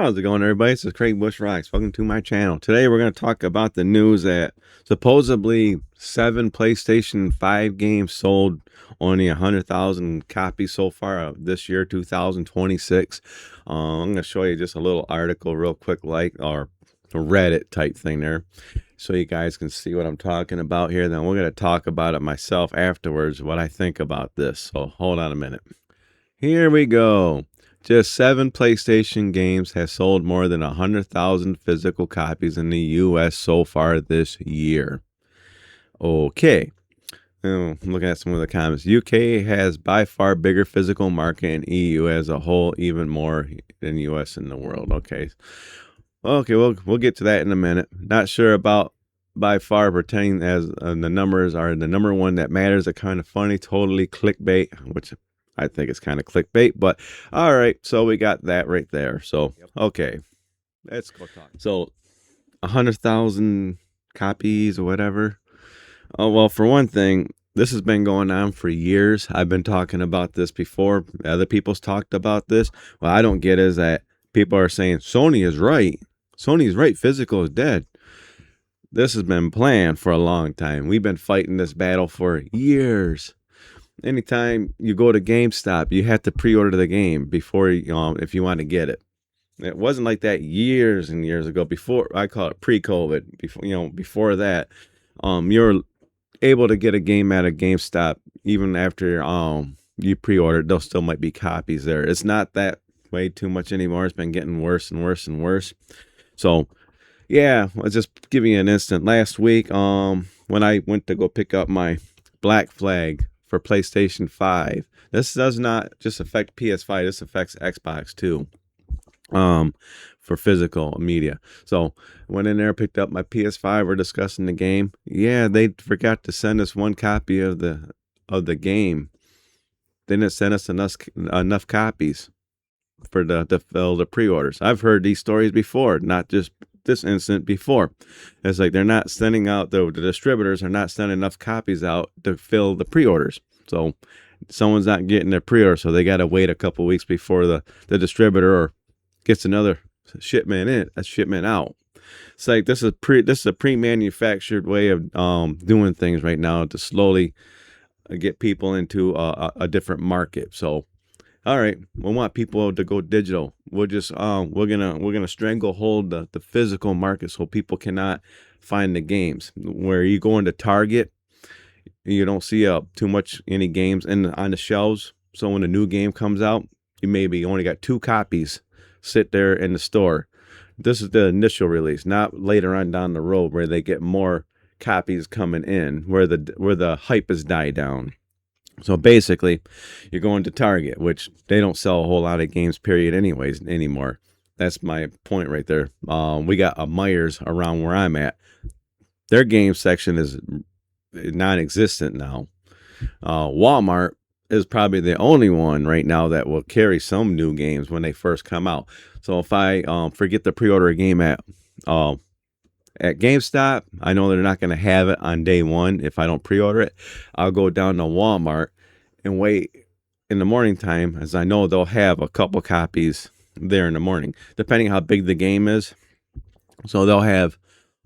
How's it going, everybody? This is Craig Bush Rocks. Welcome to my channel. Today we're going to talk about the news that supposedly 7 PlayStation 5 games sold only 100,000 copies so far of this year, 2026. I'm going to show you just a little article real quick, like, or a Reddit type thing there, so you guys can see what I'm talking about here. Then we're going to talk about it myself afterwards, what I think about this. So hold on a minute. Here we go. Just 7 PlayStation games have sold more than 100,000 physical copies in the U.S. so far this year. Okay. I'm looking at some of the comments. UK has by far bigger physical market, and EU as a whole even more than U.S. in the world. Okay. Okay, we'll get to that in a minute. Not sure about by far, pretending as the numbers are the number one that matters. Are kind of funny, totally clickbait, which I think it's kind of clickbait, but all right. So we got that right there. So, okay, let's go talk. So 100,000 copies or whatever. Oh, well, for one thing, this has been going on for years. I've been talking about this before. Other people's talked about this. What I don't get is that people are saying Sony is right. Sony's right. Physical is dead. This has been planned for a long time. We've been fighting this battle for years. Anytime you go to GameStop, you have to pre-order the game before if you want to get it. It wasn't like that years and years ago. Before, I call it pre-COVID. Before that, you're able to get a game at a GameStop even after you pre-ordered. There still might be copies there. It's not that way too much anymore. It's been getting worse and worse and worse. So, yeah, I'll just give you an instant. Last week, when I went to go pick up my Black Flag for PlayStation 5. This does not just affect PS5. This affects Xbox too, for physical media. So went in there, picked up my PS5. We're discussing the game. Yeah, they forgot to send us one copy of the game. They didn't send us enough copies for to fill the pre-orders. I've heard these stories before, not just this incident before. It's like they're not sending out, the distributors are not sending enough copies out to fill the pre-orders. So someone's not getting their pre-order, so they got to wait a couple weeks before the distributor gets another shipment out. It's like this is a pre-manufactured way of doing things right now to slowly get people into a different market. So all right, we want people to go digital. We're just we're gonna stranglehold the physical market so people cannot find the games. Where you go into Target, you don't see too much any games on the shelves. So when a new game comes out, you maybe only got 2 copies sit there in the store. This is the initial release, not later on down the road where they get more copies coming in, where the hype has died down. So basically, you're going to Target, which they don't sell a whole lot of games, period, anyways, anymore. That's my point right there. We got a Myers around where I'm at. Their game section is non-existent now. Walmart is probably the only one right now that will carry some new games when they first come out. So if I forget to pre-order a game at GameStop, I know they're not going to have it on day one. If I don't pre-order it, I'll go down to Walmart and wait in the morning time, as I know they'll have a couple copies there in the morning, depending how big the game is. So they'll have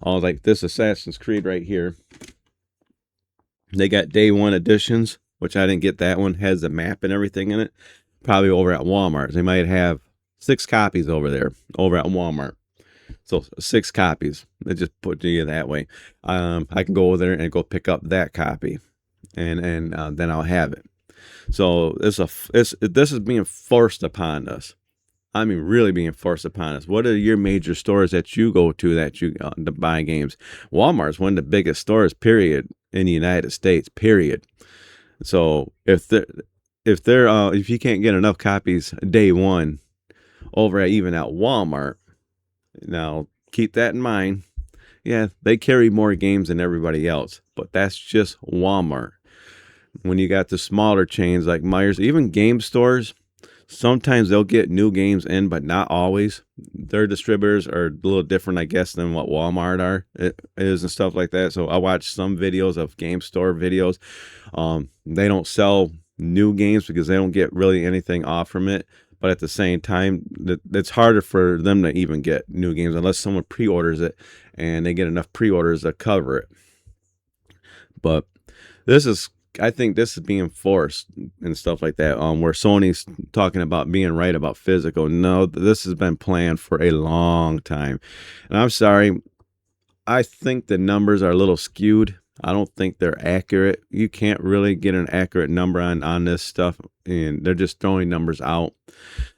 like this Assassin's Creed right here. They got day one editions, which I didn't get that one. Has the map and everything in it. Probably over at Walmart. They might have 6 copies over there, over at Walmart. So 6 copies. They just put to you that way. I can go over there and go pick up that copy, and then I'll have it. So this is being forced upon us. I mean, really being forced upon us. What are your major stores that you go to that you to buy games? Walmart's one of the biggest stores, period, in the United States, period. So if you can't get enough copies day one over even at Walmart, now keep that in mind. Yeah, they carry more games than everybody else, but that's just Walmart. When you got the smaller chains like Myers, even game stores, sometimes they'll get new games in, but not always. Their distributors are a little different, I guess, than what Walmart is and stuff like that. So I watch some videos of game store videos. They don't sell new games because they don't get really anything off from it. but at the same time, it's harder for them to even get new games unless someone pre-orders it and they get enough pre-orders to cover it. But this is, I think this is being forced and stuff like that. Where Sony's talking about being right about physical. No, this has been planned for a long time, and I'm sorry. I think the numbers are a little skewed. I don't think they're accurate. You can't really get an accurate number on this stuff, and they're just throwing numbers out.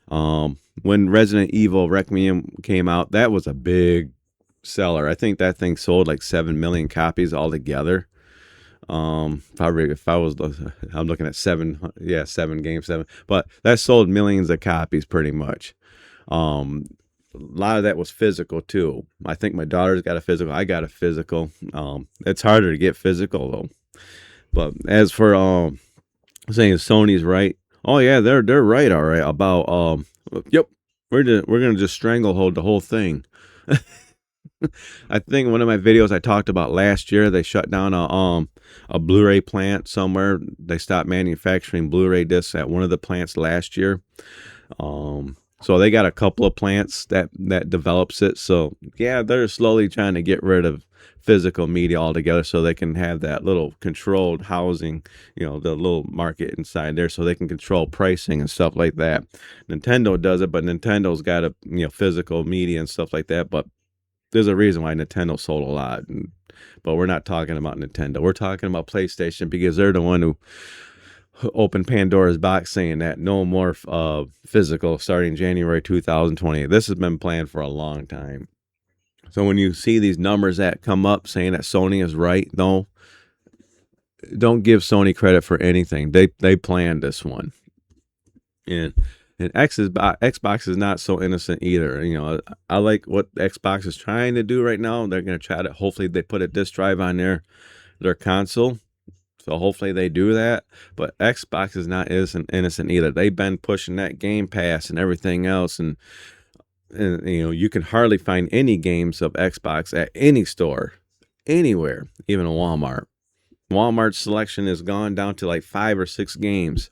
When Resident Evil Requiem came out, that was a big seller. I think that thing sold like 7 million copies altogether. If I was, I'm looking at 7 games, but that sold millions of copies pretty much. A lot of that was physical too. I think my daughter's got a physical. I got a physical. It's harder to get physical though. But as for saying Sony's right, oh yeah, they're right. All right about yep, we're gonna just stranglehold the whole thing. I think one of my videos I talked about last year, they shut down a Blu-ray plant somewhere. They stopped manufacturing Blu-ray discs at one of the plants last year. So they got a couple of plants that develops it. So yeah, they're slowly trying to get rid of physical media altogether so they can have that little controlled housing, the little market inside there, so they can control pricing and stuff like that. Nintendo does it, but Nintendo's got a physical media and stuff like that. But there's a reason why Nintendo sold a lot. But we're not talking about Nintendo. We're talking about PlayStation, because they're the one who opened Pandora's box saying that no more physical starting January 2020. This has been planned for a long time. So when you see these numbers that come up saying that Sony is right, no, don't give Sony credit for anything. They planned this one. And Xbox is not so innocent either. I like what Xbox is trying to do right now. They're going to try to, hopefully they put a disk drive on their console. So hopefully they do that. But Xbox is not innocent either. They've been pushing that Game Pass and everything else. And you can hardly find any games of Xbox at any store, anywhere, even a Walmart. Walmart's selection has gone down to like 5 or 6 games.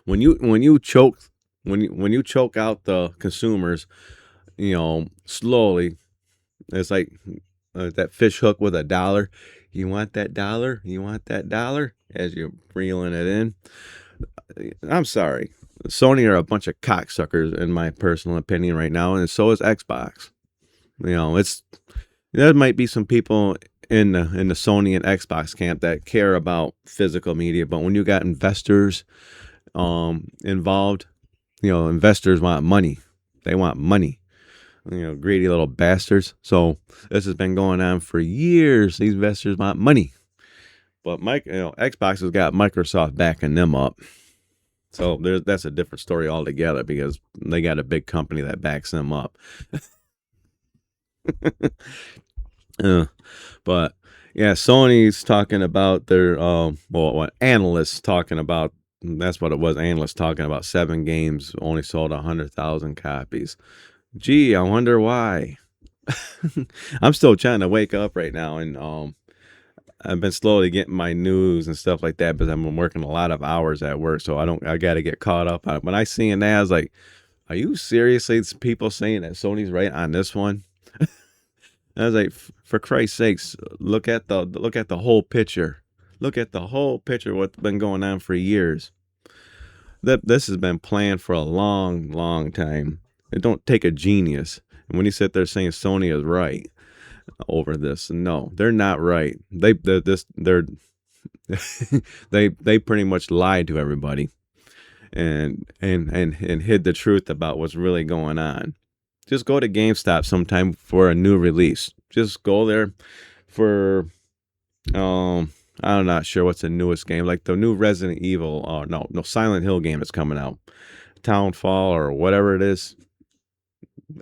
When you choke out the consumers, slowly, it's like that fish hook with $1. You want that dollar? You want that dollar? As you're reeling it in. I'm sorry. Sony are a bunch of cocksuckers, in my personal opinion, right now, and so is Xbox. There might be some people in the Sony and Xbox camp that care about physical media, but when you got investors involved, investors want money. They want money. Greedy little bastards. So this has been going on for years. These investors want money, but Xbox has got Microsoft backing them up. So that's a different story altogether, because they got a big company that backs them up. But yeah, Sony's talking about their what analysts talking about. That's what it was. Analysts talking about 7 games only sold 100,000 copies. Gee, I wonder why. I'm still trying to wake up right now, and I've been slowly getting my news and stuff like that, but I've been working a lot of hours at work, so I got to get caught up on it. When I seen that, I was like, "Are you seriously people saying that Sony's right on this one?" I was like, "For Christ's sakes, look at the whole picture. Look at the whole picture. What's been going on for years. This has been planned for a long, long time. It don't take a genius." And when you sit there saying Sony is right over this, no, they're not right. They they pretty much lied to everybody and hid the truth about what's really going on. Just go to GameStop sometime for a new release. Just go there for I'm not sure what's the newest game, like the new Resident Evil, no Silent Hill game that's coming out, Townfall or whatever it is.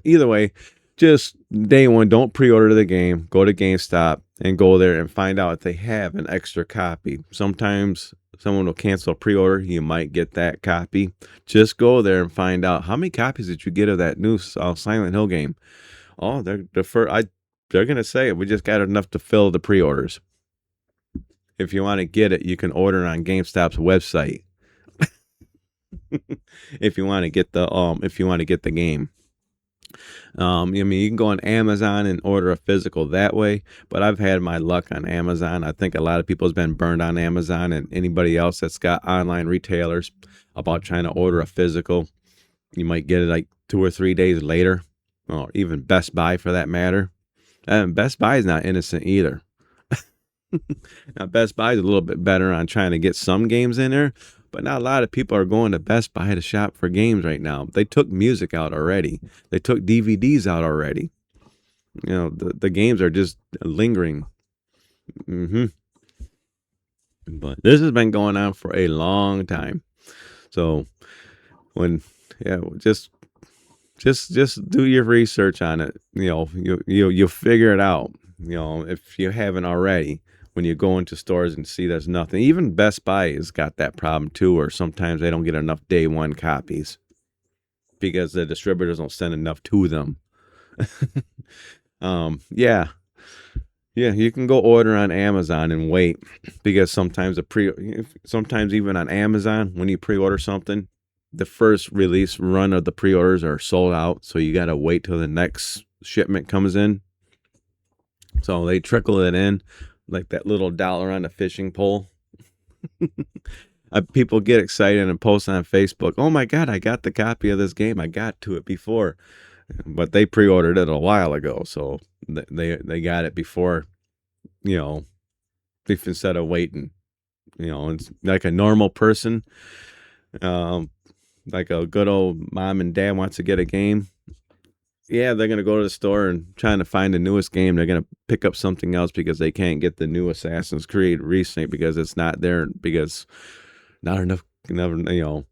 Either way, just day one, don't pre-order the game. Go to GameStop and go there and find out if they have an extra copy. Sometimes someone will cancel a pre-order. You might get that copy. Just go there and find out how many copies did you get of that new Silent Hill game. Oh, they're gonna say we just got enough to fill the pre-orders. If you want to get it, you can order it on GameStop's website. if you want to get the game. I mean, you can go on Amazon and order a physical that way, but I've had my luck on Amazon. I think a lot of people has been burned on Amazon, and anybody else that's got online retailers about trying to order a physical, you might get it like 2 or 3 days later, or even Best Buy for that matter. And Best Buy is not innocent either. Now, Best Buy is a little bit better on trying to get some games in there, but not a lot of people are going to Best Buy to shop for games right now. They took music out already. They took DVDs out already. You know, the games are just lingering. hmm But this has been going on for a long time. So when, yeah, just do your research on it. You know, you'll figure it out. You know, if you haven't already, when you go into stores and see there's nothing. Even Best Buy has got that problem too, or sometimes they don't get enough day one copies because the distributors don't send enough to them. Yeah, yeah, you can go order on Amazon and wait because sometimes even on Amazon when you pre-order something, the first release run of the pre-orders are sold out, so you got to wait till the next shipment comes in. So they trickle it in like that little dollar on a fishing pole. People get excited and post on Facebook, "Oh my God, I got the copy of this game. I got to it before." But they pre-ordered it a while ago, so they got it before, you know, instead of waiting. You know, it's like a normal person, um, like a good old mom and dad wants to get a game. Yeah, they're gonna go to the store and trying to find the newest game. They're gonna pick up something else because they can't get the new Assassin's Creed recently because it's not there because not enough, never, you know,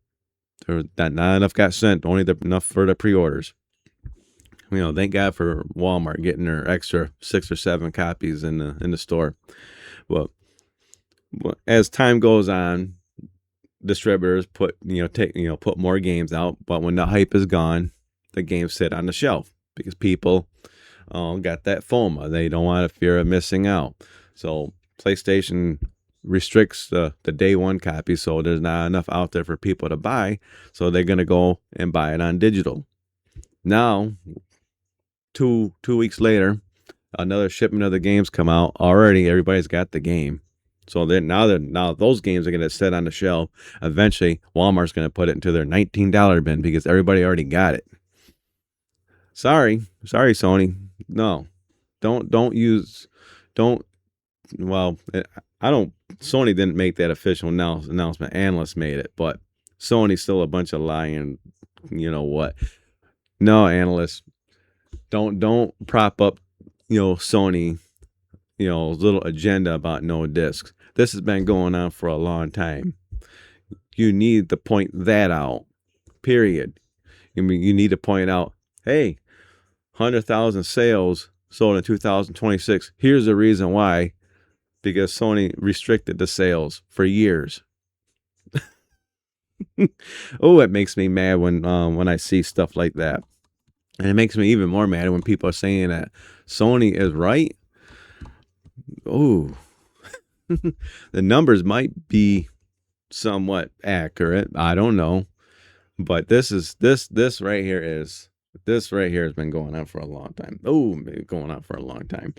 not enough got sent. Only enough for the pre-orders. You know, thank God for Walmart getting their extra 6 or 7 copies in the store. Well, as time goes on, distributors put more games out, but when the hype is gone, the games sit on the shelf because people got that FOMO. They don't want to fear of missing out. So PlayStation restricts the day one copy, so there's not enough out there for people to buy. So they're gonna go and buy it on digital. Now, two weeks later, another shipment of the games come out. Already, everybody's got the game. So now those games are going to sit on the shelf. Eventually, Walmart's going to put it into their $19 bin because everybody already got it. Sorry, Sony. No, don't use, don't. Well, I don't. Sony didn't make that official announcement. Analysts made it, but Sony's still a bunch of lying. You know what? No, analysts, don't prop up. Sony. Little agenda about no discs. This has been going on for a long time. You need to point that out. Period. I mean, you need to point out, hey, 100,000 sales sold in 2026. Here's the reason why. Because Sony restricted the sales for years. Oh, it makes me mad when I see stuff like that. And it makes me even more mad when people are saying that Sony is right. Oh, the numbers might be somewhat accurate. I don't know. But this right here has been going on for a long time. Oh, going on for a long time.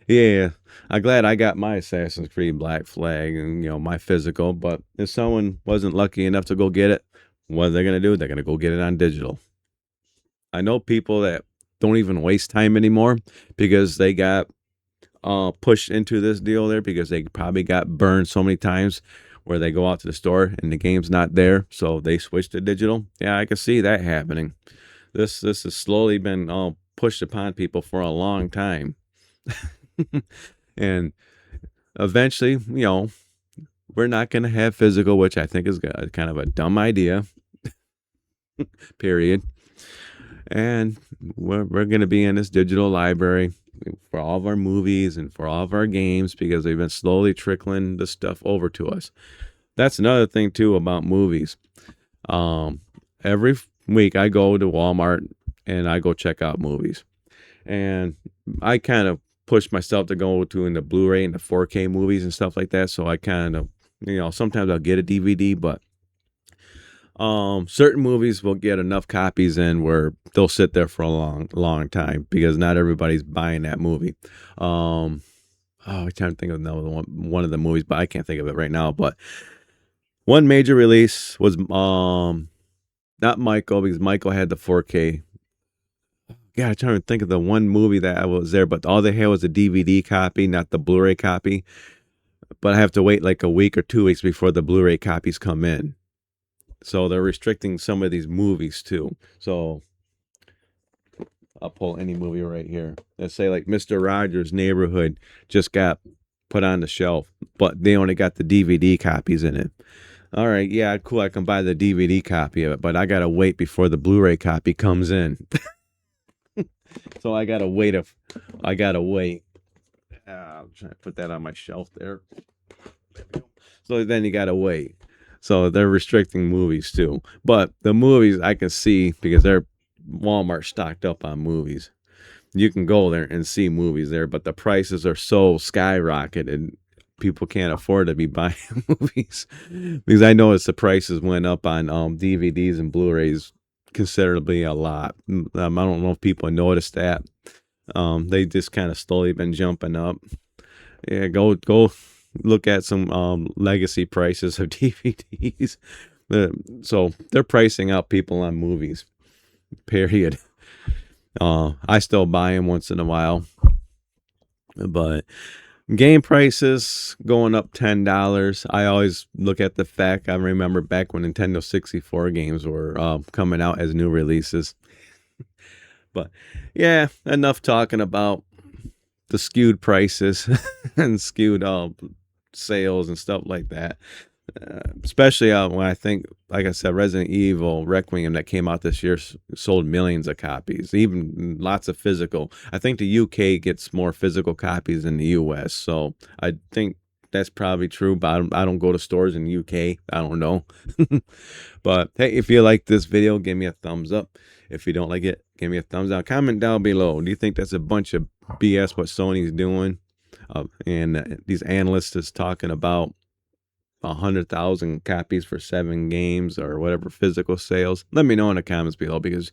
Yeah, I'm glad I got my Assassin's Creed Black Flag and my physical. But if someone wasn't lucky enough to go get it, what are they gonna do? They're gonna go get it on digital. I know people that don't even waste time anymore because they got pushed into this deal there because they probably got burned so many times where they go out to the store and the game's not there, so they switch to digital. Yeah, I can see that happening. This has slowly been pushed upon people for a long time. And eventually, we're not going to have physical, which I think is kind of a dumb idea. Period. And we're going to be in this digital library for all of our movies and for all of our games because they've been slowly trickling the stuff over to us. That's another thing too about movies. Every week I go to Walmart and I go check out movies, and I kind of push myself to go to in the Blu-ray and the 4K movies and stuff like that. So I kind of, sometimes I'll get a DVD, but Certain movies will get enough copies in where they'll sit there for a long time because not everybody's buying that movie. Um, I'm trying to think of another one of the movies, but I can't think of it right now. But one major release was not Michael, because Michael had the 4K. Yeah, I'm trying to think of the one movie that I was there, but all they had was a DVD copy, not the Blu-ray copy. But I have to wait like a week or 2 weeks before the Blu-ray copies come in. So they're restricting some of these movies too. So I'll pull any movie right here. Let's say like Mr. Rogers' Neighborhood just got put on the shelf, but they only got the DVD copies in it. All right, yeah, cool. I can buy the DVD copy of it, but I gotta wait before the Blu-ray copy comes in. So I gotta wait. I gotta wait. I'm trying to put that on my shelf there. So then you gotta wait. So they're restricting movies too. But the movies I can see because they're Walmart stocked up on movies. You can go there and see movies there, but the prices are so skyrocketed. People can't afford to be buying movies because I noticed the prices went up on DVDs and Blu-rays considerably a lot. I don't know if people noticed that. They just kind of slowly been jumping up. Yeah, go look at some legacy prices of DVDs. So they're pricing out people on movies. Period. I still buy them once in a while, but game prices going up $10. I always look at the fact. I remember back when Nintendo 64 games were coming out as new releases. But yeah, enough talking about the skewed prices and skewed sales and stuff like that. Especially when I think, like I said, Resident Evil Requiem that came out this year sold millions of copies, even lots of physical. I think the UK gets more physical copies than the US, so I think that's probably true, but I don't go to stores in the UK. I don't know. But hey, if you like this video, give me a thumbs up. If you don't like it, give me a thumbs down. Comment down below. Do you think that's a bunch of BS what Sony's doing? And these analysts is talking about 100,000 copies for 7 games or whatever physical sales. Let me know in the comments below, because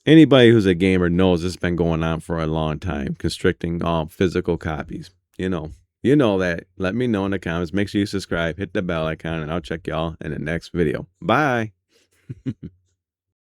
anybody who's a gamer knows this has been going on for a long time, constricting physical copies. You know that. Let me know in the comments. Make sure you subscribe, hit the bell icon, and I'll check y'all in the next video. Bye.